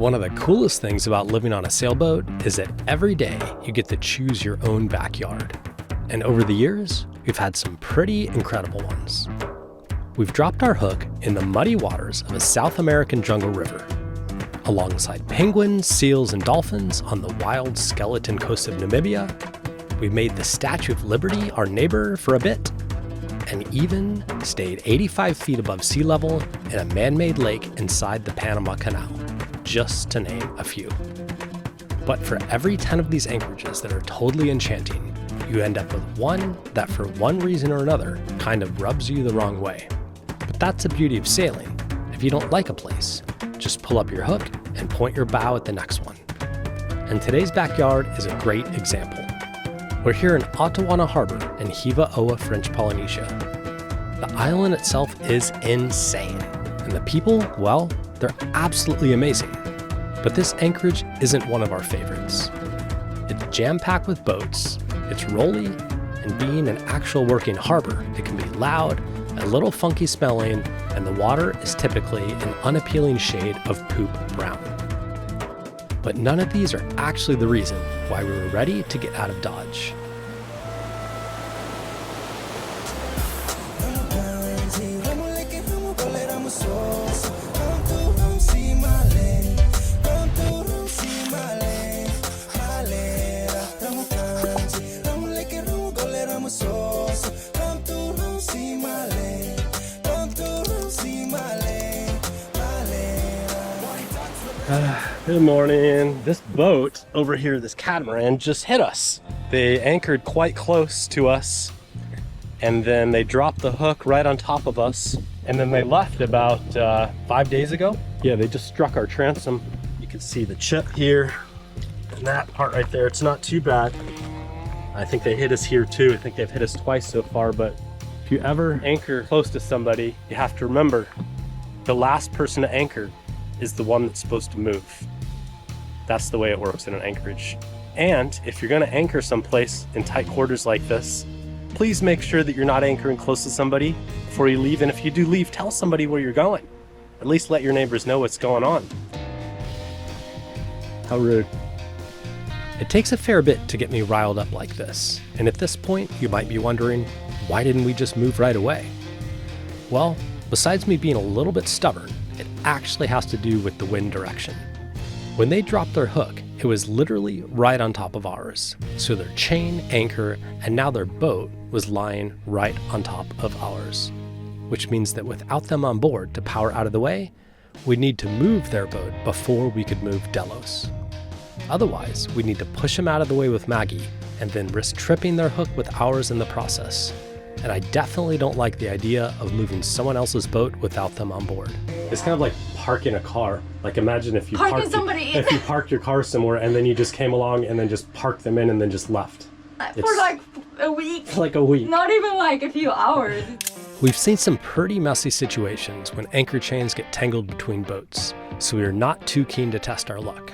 One of the coolest things about living on a sailboat is that every day you get to choose your own backyard. And over the years, we've had some pretty incredible ones. We've dropped our hook in the muddy waters of a South American jungle river, alongside penguins, seals, and dolphins on the wild skeleton coast of Namibia. We've made the Statue of Liberty our neighbor for a bit, and even stayed 85 feet above sea level in a man-made lake inside the Panama Canal, just to name a few. But for every 10 of these anchorages that are totally enchanting, you end up with one that for one reason or another kind of rubs you the wrong way. But that's the beauty of sailing. If you don't like a place, just pull up your hook and point your bow at the next one. And today's backyard is a great example. We're here in Ottawana Harbor in Hiva-Oa, French Polynesia. The island itself is insane, and the people, well, they're absolutely amazing. But this anchorage isn't one of our favorites. It's jam-packed with boats, it's rolly, and being an actual working harbor, it can be loud, a little funky smelling, and the water is typically an unappealing shade of poop brown. But none of these are actually the reason why we were ready to get out of Dodge. Good morning. This boat over here, this catamaran, just hit us. They anchored quite close to us, and then they dropped the hook right on top of us, and then they left about 5 days ago. Yeah, they just struck our transom. You can see the chip here, and that part right there. It's not too bad. I think they hit us here too. I think they've hit us twice so far, but if you ever anchor close to somebody, you have to remember the last person to anchor is the one that's supposed to move. That's the way it works in an anchorage. And if you're gonna anchor someplace in tight quarters like this, please make sure that you're not anchoring close to somebody before you leave. And if you do leave, tell somebody where you're going. At least let your neighbors know what's going on. How rude. It takes a fair bit to get me riled up like this. And at this point, you might be wondering, why didn't we just move right away? Well, besides me being a little bit stubborn, it actually has to do with the wind direction. When they dropped their hook, it was literally right on top of ours. So their chain, anchor, and now their boat was lying right on top of ours. Which means that without them on board to power out of the way, we'd need to move their boat before we could move Delos. Otherwise, we'd need to push them out of the way with Maggie and then risk tripping their hook with ours in the process. And I definitely don't like the idea of moving someone else's boat without them on board. It's kind of like parking a car. Like imagine if you parked your car somewhere and then you just came along and then just parked them in and then just left. For like a week. Like a week. Not even like a few hours. We've seen some pretty messy situations when anchor chains get tangled between boats, so we are not too keen to test our luck.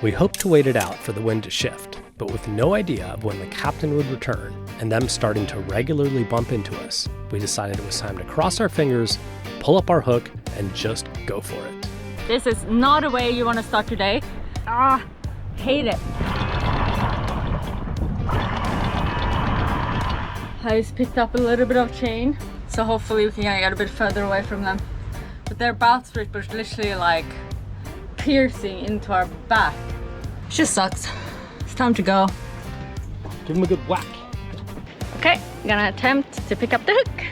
We hoped to wait it out for the wind to shift, but with no idea of when the captain would return and them starting to regularly bump into us, we decided it was time to cross our fingers, pull up our hook, and just go for it. This is not a way you want to start today. Hate it. I just picked up a little bit of chain, so hopefully we can get a bit further away from them. But their bow strip was literally like piercing into our back. It just sucks. It's time to go. Give them a good whack. Okay, I'm gonna attempt to pick up the hook.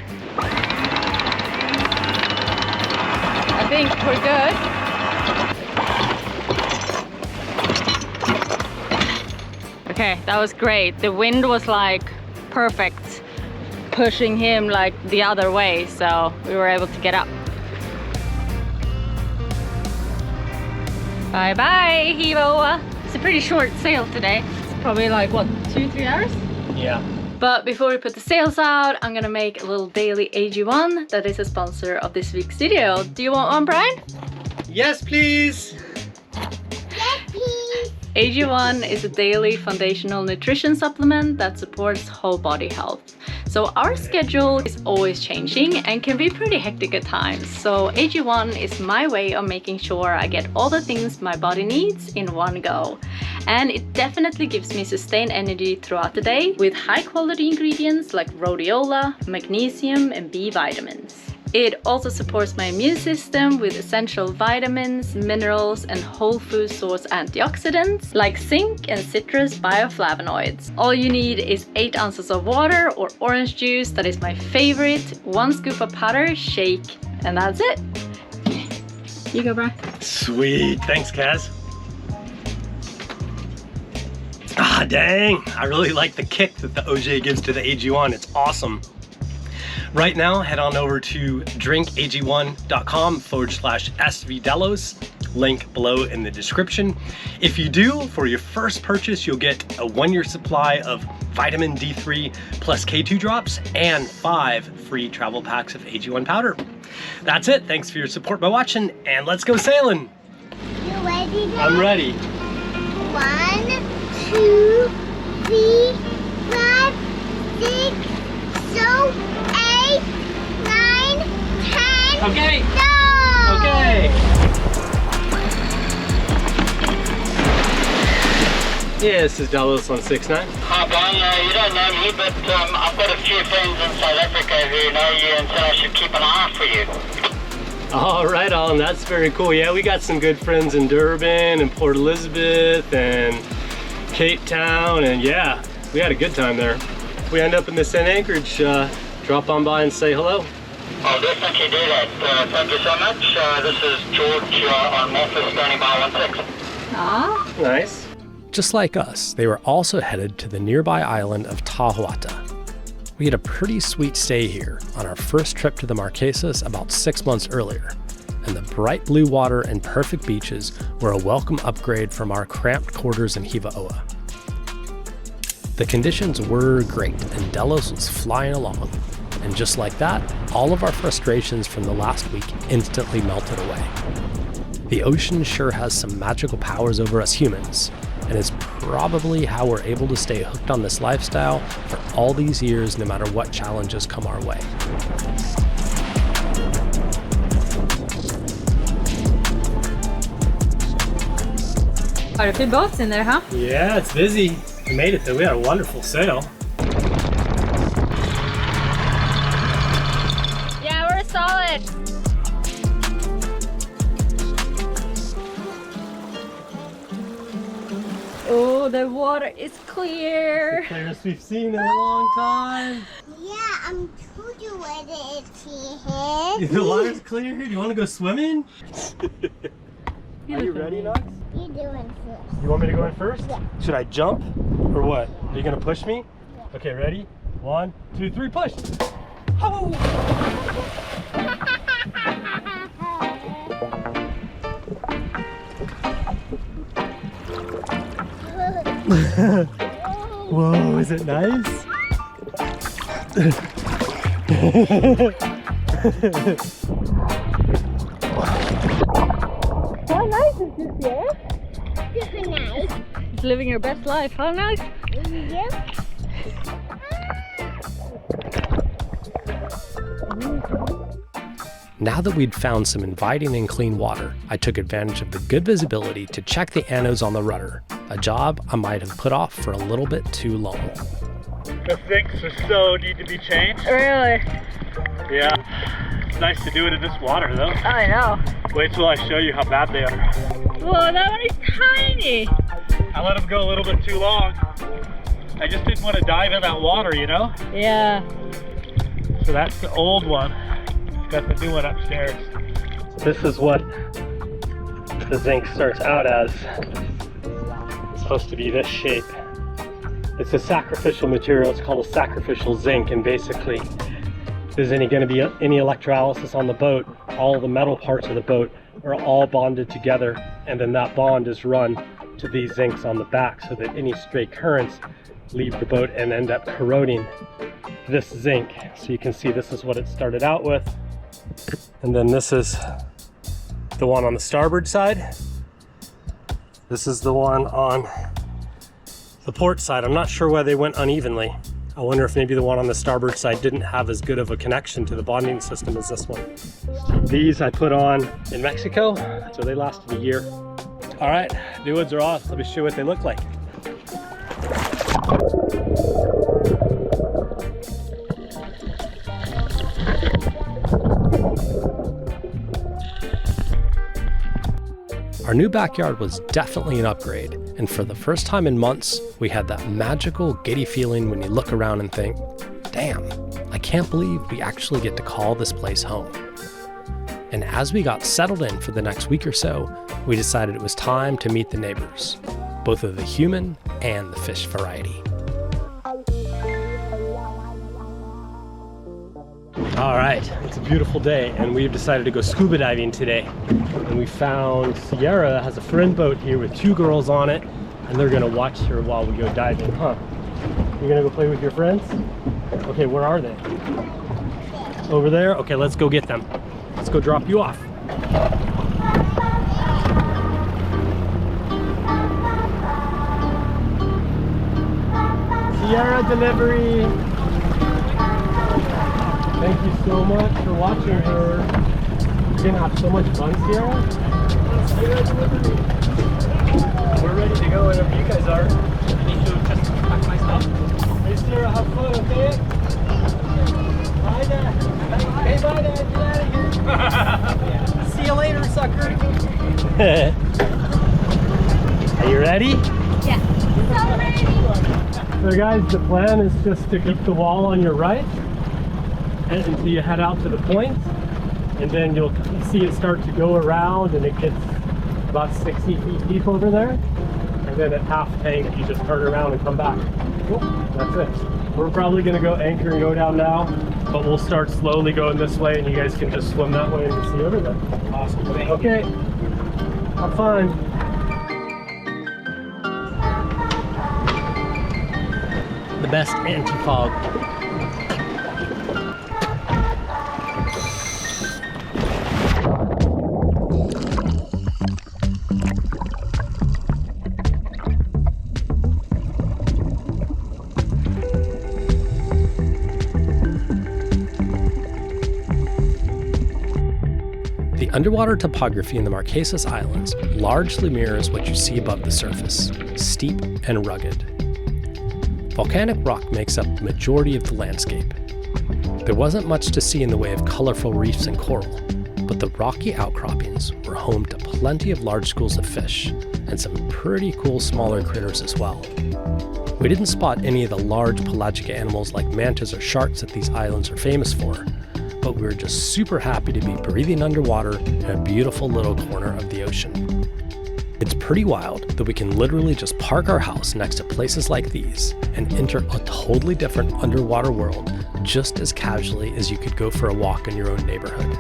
I think we're good. Okay, that was great. The wind was like perfect, pushing him like the other way, so we were able to get up. Bye bye, Hiva-Oa. It's a pretty short sail today. It's probably like what, 2-3 hours? Yeah. But before we put the sails out, I'm gonna make a little daily AG1 that is a sponsor of this week's video. Do you want one, Brian? Yes, please. Yes, please. AG1 is a daily foundational nutrition supplement that supports whole body health. So our schedule is always changing and can be pretty hectic at times. So AG1 is my way of making sure I get all the things my body needs in one go. And it definitely gives me sustained energy throughout the day with high quality ingredients like rhodiola, magnesium and B vitamins. It also supports my immune system with essential vitamins, minerals and whole food source antioxidants like zinc and citrus bioflavonoids. All you need is 8 ounces of water or orange juice, that is my favorite, 1 scoop of powder, shake, and that's it. You go, bro. Sweet, thanks Kaz. Ah, dang, I really like the kick that the OJ gives to the AG1, it's awesome. Right now, head on over to drinkag1.com/svdelos, link below in the description. If you do, for your first purchase, you'll get a 1-year supply of vitamin D3 plus K2 drops and 5 free travel packs of AG1 powder. That's it, thanks for your support by watching, and let's go sailing. You ready, Dad? I'm ready. 1, 2, 3, 5, 6, so 8, 9, 10. Okay. Go! Okay. Yeah, this is Delos on 6'9". Hi Brian, you don't know me, but I've got a few friends in South Africa who know you and said I should keep an eye out for you. All right, on. That's very cool. Yeah, we got some good friends in Durban and Port Elizabeth and Cape Town, and yeah, we had a good time there. If we end up in the St. Anchorage, drop on by and say hello. I'll definitely do that. Thank you so much. This is George on Memphis, standing by 16. Ah. Nice. Just like us, they were also headed to the nearby island of Tahuata. We had a pretty sweet stay here on our first trip to the Marquesas about 6 months earlier, and the bright blue water and perfect beaches were a welcome upgrade from our cramped quarters in Hivaoa. The conditions were great and Delos was flying along, and just like that, all of our frustrations from the last week instantly melted away. The ocean sure has some magical powers over us humans, and it's probably how we're able to stay hooked on this lifestyle for all these years no matter what challenges come our way. Quite a few boats in there, huh? Yeah, it's busy. We made it though, we had a wonderful sail. Yeah, we're solid. Oh, the water is clear. Clearest we've seen in a long time. Yeah, I'm told you where it's here. The water's clear. Do you want to go swimming? Are you ready, Knox? You're doing first. You want me to go in first? Yeah. Should I jump or what? Are you gonna push me? Yeah. Okay, ready? 1, 2, 3, push! Oh! Whoa, is it nice? How nice is this here? Super nice. Just living your best life. How nice? Yep. Now that we'd found some inviting and clean water, I took advantage of the good visibility to check the anodes on the rudder, a job I might have put off for a little bit too long. The sinks are so need to be changed. Really? Yeah. It's nice to do it in this water though. I know. Wait till I show you how bad they are. Whoa, that one is tiny. I let them go a little bit too long. I just didn't want to dive in that water, you know? Yeah. So that's the old one. Got the new one upstairs. This is what the zinc starts out as. It's supposed to be this shape. It's a sacrificial material. It's called a sacrificial zinc, and basically if there's going to be any electrolysis on the boat, all the metal parts of the boat are all bonded together, and then that bond is run to these zincs on the back so that any stray currents leave the boat and end up corroding this zinc. So you can see this is what it started out with, and then this is the one on the starboard side. This is the one on the port side. I'm not sure why they went unevenly. I wonder if maybe the one on the starboard side didn't have as good of a connection to the bonding system as this one. These I put on in Mexico, so they lasted a year. All right, new ones are off. Let me show you what they look like. Our new backyard was definitely an upgrade, and for the first time in months, we had that magical, giddy feeling when you look around and think, damn, I can't believe we actually get to call this place home. And as we got settled in for the next week or so, we decided it was time to meet the neighbors, both of the human and the fish variety. All right, it's a beautiful day, and we've decided to go scuba diving today. And we found Sierra has a friend boat here with 2 girls on it, and they're gonna watch her while we go diving, huh? You're gonna go play with your friends? Okay, where are they? Over there? Okay, let's go get them. Let's go drop you off. Sierra delivery. Thank you so much for watching her. You're gonna have so much fun, Sierra. We're ready to go whenever you guys are. I need to just pack my stuff. Hey Sierra, have fun, okay? Bye, Dad. Hey, bye, Dad. Get out of here. See you later, sucker. Are you ready? Yeah. So ready. So guys, the plan is just to keep the wall on your right and until you head out to the point, and then you'll see it start to go around, and it gets about 60 feet deep over there, and then at half tank you just turn around and come back. Cool. That's it. We're probably going to go anchor and go down now, but we'll start slowly going this way, and you guys can just swim that way and see over there. Awesome. Okay, have fun. The best anti-fog. The underwater topography in the Marquesas Islands largely mirrors what you see above the surface, steep and rugged. Volcanic rock makes up the majority of the landscape. There wasn't much to see in the way of colorful reefs and coral, but the rocky outcroppings were home to plenty of large schools of fish and some pretty cool smaller critters as well. We didn't spot any of the large pelagic animals like mantas or sharks that these islands are famous for, but we were just super happy to be breathing underwater in a beautiful little corner of the ocean. It's pretty wild that we can literally just park our house next to places like these and enter a totally different underwater world just as casually as you could go for a walk in your own neighborhood.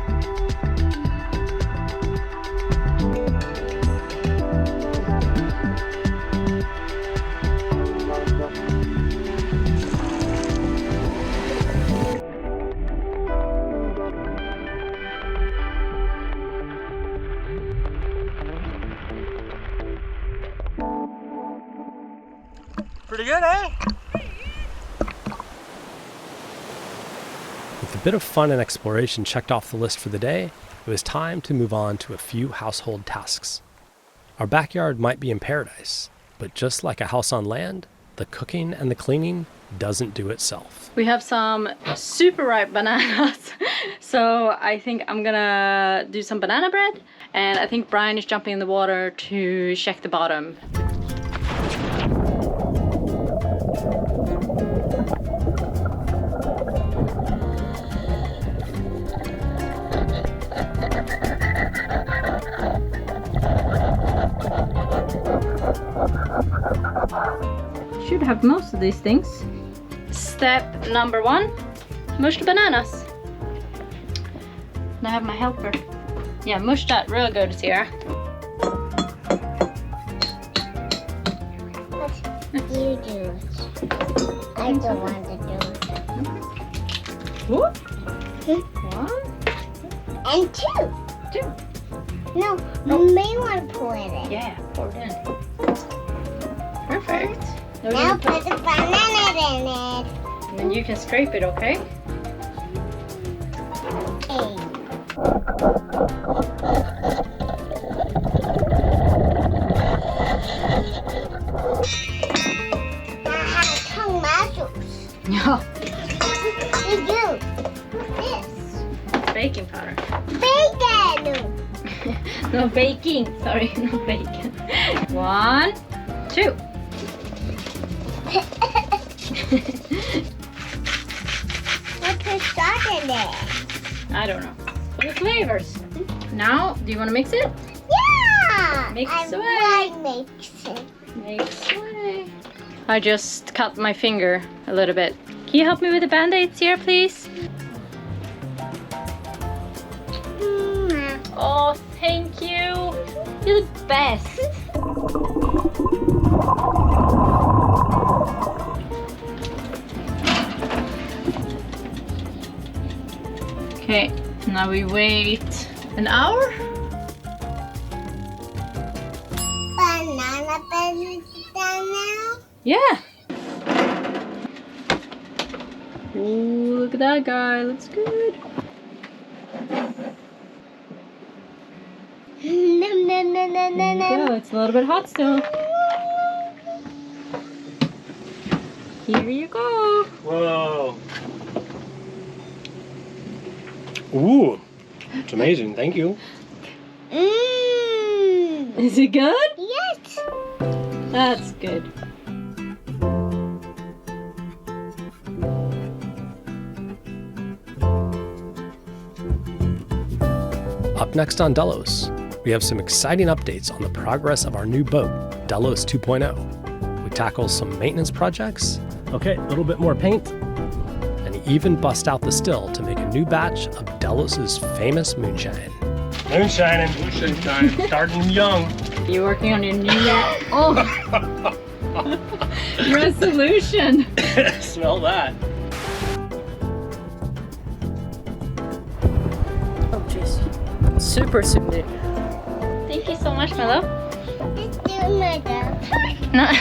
Pretty good, eh? With a bit of fun and exploration checked off the list for the day, it was time to move on to a few household tasks. Our backyard might be in paradise, but just like a house on land, the cooking and the cleaning doesn't do itself. We have some super ripe bananas. So I think I'm gonna do some banana bread, and I think Brian is jumping in the water to check the bottom. Should have most of these things. Step number 1, mush the bananas. And I have my helper. Yeah, mush that real good, Sierra. What do you do? I don't want to do Whoop. it. 1, And 2. 2. No, you may want to pour it in. Yeah, pour it in. Perfect. Now put the banana in it. And then you can scrape it, okay? Yeah. You do this. Baking powder. Bacon. No baking. Sorry, no bacon. 1, 2. What put salt in it? I don't know. For the flavors. Now, do you want to mix it? Yeah. Mix I away. want mix it. Mix away. I just cut my finger a little bit. Can you help me with the band-aids here, please? Oh, thank you. You're the best. Okay, now we wait an hour. Banana bread is done now. Yeah. Ooh, look at that guy. Looks good. Nom, nom, nom, nom, nom, nom. Yeah, it's a little bit hot still. Here you go. Whoa. Ooh, it's amazing. Thank you. Mmm. Is it good? Yes. That's good. Up next on Delos, we have some exciting updates on the progress of our new boat, Delos 2.0. We tackle some maintenance projects, okay, a little bit more paint, and even bust out the still to make a new batch of Delos's famous moonshine. Moonshining. Moonshine time. Starting young. You working on your new resolution? Smell that. Oh jeez, super soothing. Thank you so much, my love. Let's do another. No.